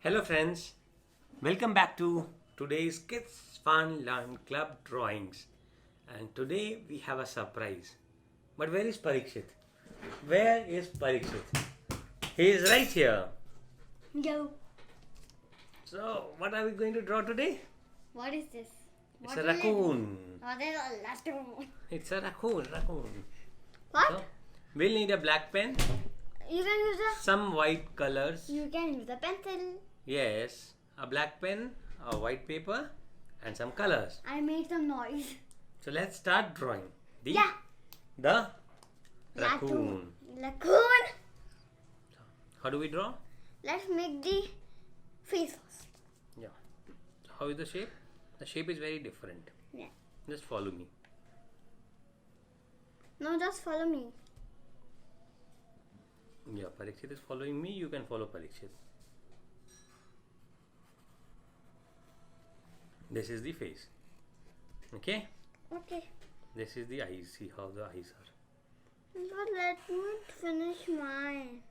Hello friends, welcome back to today's Kids Fun Learn Club Drawings. And today we have a surprise. But where is Parikshet? Where is Parikshet? He is right here. Yo. So what are we going to draw today? What is this? It's a raccoon. What is a raccoon? It's a raccoon. What? So, we'll need a black pen, You can use some white colors. You can use a pencil. Yes, a black pen, a white paper, and some colors. I made some noise. So let's start drawing. The raccoon. Raccoon. How do we draw? Let's make the face first. Yeah. How is the shape? The shape is very different. Yeah. Just follow me. No, just follow me. Yeah, Parikshet is following me. You can follow Parikshet. This is the face. Okay? Okay. This is the eyes. See how the eyes are. But let me finish mine.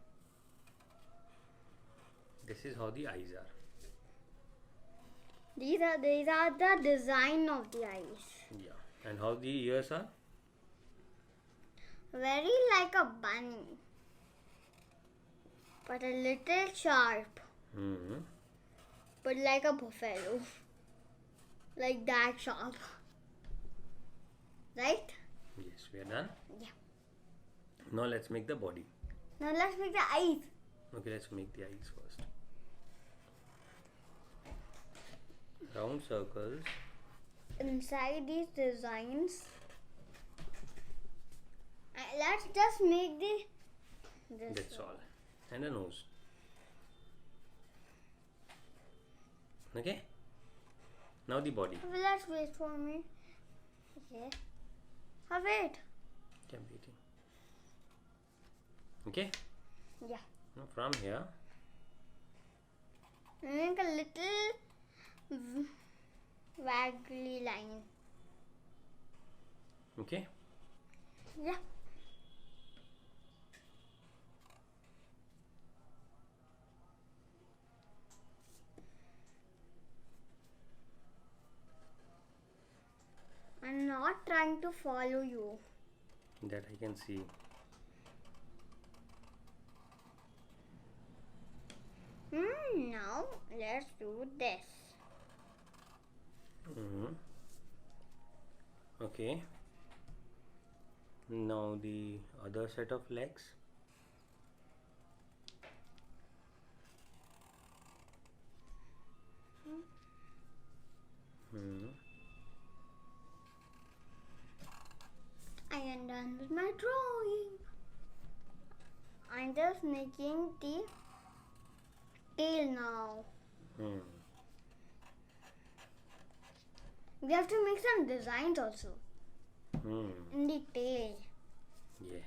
This is how the eyes are. These are the design of the eyes. Yeah. And how the ears are? Very like a bunny. But a little sharp. Hmm. But like a buffalo. Like that sharp. Right? Yes, we are done. Yeah. Now let's make the body. Now let's make the eyes. Okay, let's make the eyes first. Round circles. Inside these designs, let's just make this. That's all. And a nose. Okay? Now the body. Let's wait for me. Okay. Wait. Okay, I'm waiting. Okay? Yeah. Now from here, Make a little waggly line. okay? Yeah. I'm not trying to follow you. That I can see. Now let's do this. Okay. Now the other set of legs. I am done with my drawing. I'm just making the tail now. We have to make some designs also in the tail. Yeah.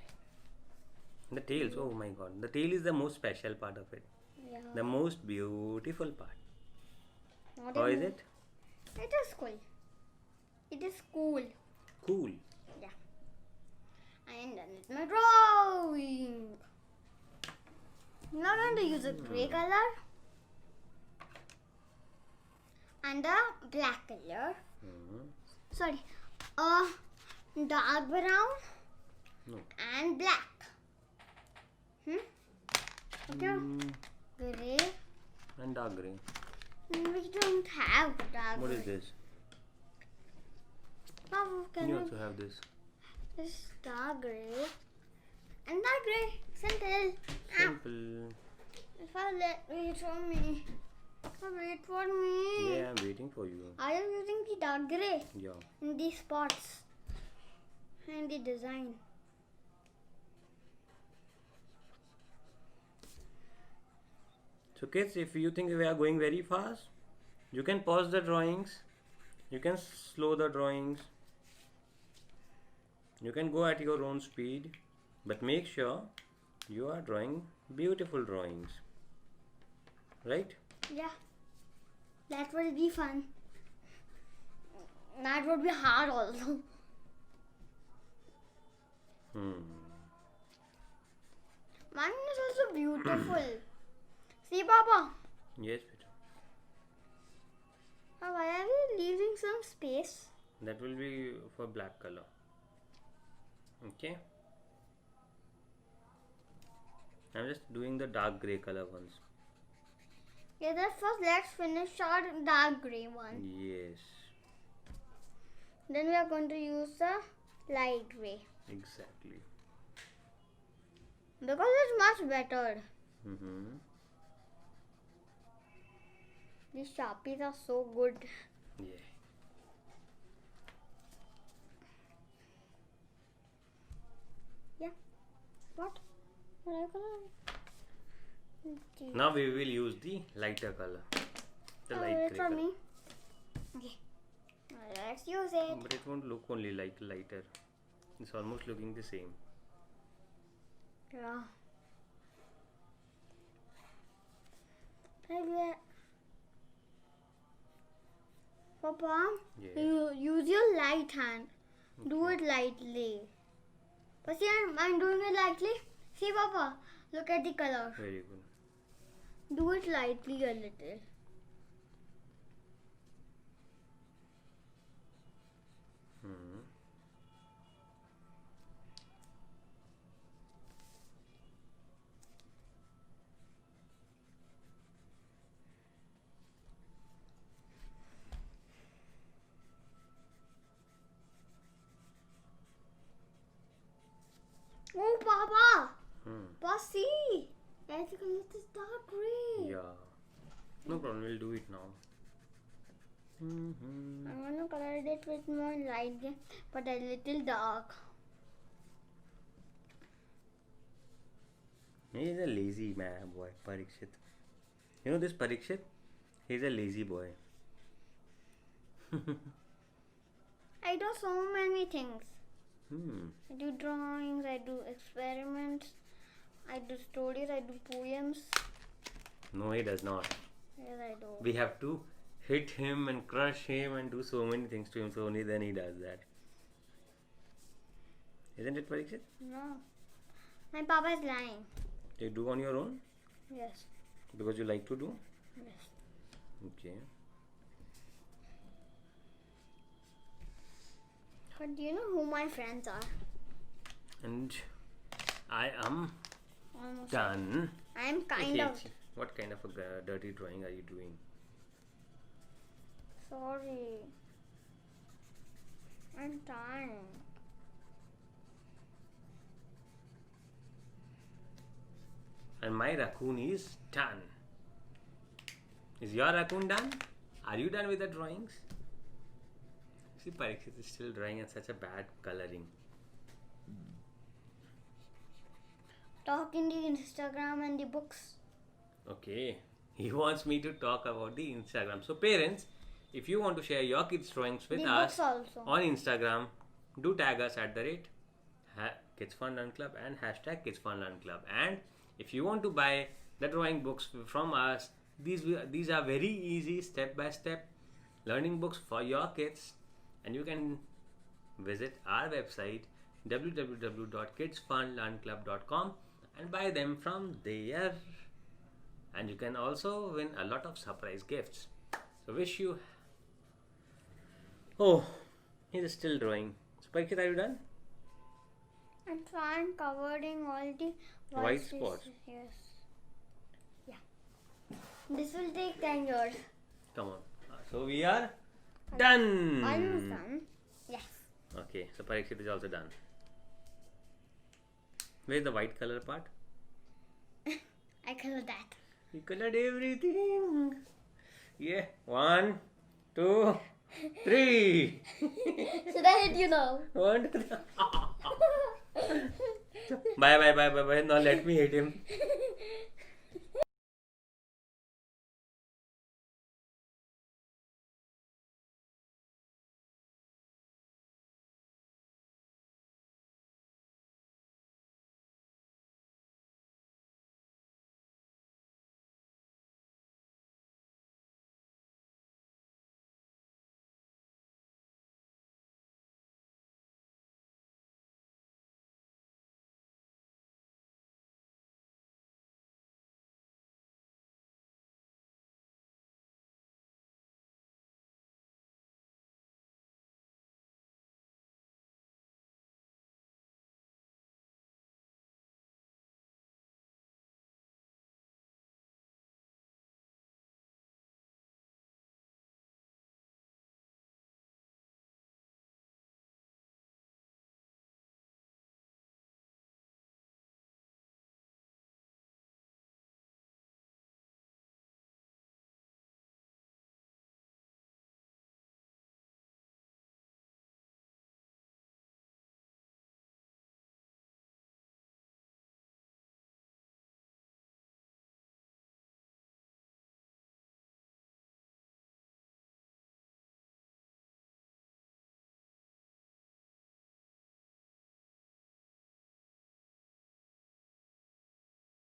The tails, oh my god. The tail is the most special part of it. Yeah. The most beautiful part. Not How is even- it? It is cool. It is cool. Cool. Yeah. I am done with my drawing. Now I'm going to use a grey color and a black color. Sorry, a dark brown No. and black. Okay. Grey. And dark grey. We don't have dark What grey. is this? How can You we? also have this. This dark grey and dark grey. Simple. Simple. If I wait for me. Wait for me. Yeah, I'm waiting for you. I am using the dark grey Yeah. in the spots and the design. So kids, if you think we are going very fast, you can pause the drawings. You can slow the drawings. You can go at your own speed. But make sure you are drawing beautiful drawings. Right? Yeah, that will be fun. That would be hard also. Mine is also beautiful. See, Papa? Yes, beta. some space. That will be for black color. Okay. I'm just doing the dark grey color ones. Yeah, then first let's finish our dark grey one. Yes. Then we are going to use the light grey. Exactly. Because it's much better. These Sharpies are so good. Yeah. Yeah. What? What color? Now we will use the lighter color. The light wait grey for color. me. Okay. Let's use it. But it won't look only like lighter. It's almost looking the same. Yeah. Maybe. Papa, Yeah. you use your light hand. Do it lightly. But see, I'm doing it lightly. See, Papa, look at the color. Very good. Do it lightly a little. Oh, Papa! Papa, see! As you can let this dark grey. Yeah. No problem. We'll do it now. I'm gonna color it with more light grey, but a little dark. He's a lazy man, boy, Parikshet. You know this Parikshet? He's a lazy boy. I do so many things. Hmm. I do drawings, I do experiments, I do stories, I do poems. No, he does not. Yes, I do. We have to hit him and crush him and do so many things to him, so only then he does that. Isn't it, Parikshet? No. My papa is lying. You do on your own? Yes. Because you like to do? Yes. Okay. But do you know who my friends are? And I am Almost. done. I am kind Okay, of. What kind of a dirty drawing are you doing? Sorry. I'm done. And my raccoon is done. Is your raccoon done? Are you done with the drawings? See, Parikshet is still drawing at such a bad coloring. Talk in the Instagram and the books. Okay, he wants me to talk about the Instagram. So parents, if you want to share your kids' drawings with The us books also. on Instagram, do tag us at the rate Kids Fun Learn Club and hashtag Kids Fun Learn Club. And if you want to buy the drawing books from us, these are very easy step-by-step learning books for your kids, and you can visit our website www.kidsfunlearnclub.com and buy them from there. And you can also win a lot of surprise gifts. So wish you. Oh, he's still drawing. So Parikshet, are you done? I'm trying covering all the White spaces. spots. Yes. Yeah. This will take 10 years. Come on. So we are done. Almost done. Yes. Okay, so Parikshet is also done. Where's the white color part? I colored that. You colored everything. Yeah. 1, 2, 3. Should I hit you now? 1, 2, 3. Bye. Now let me hit him.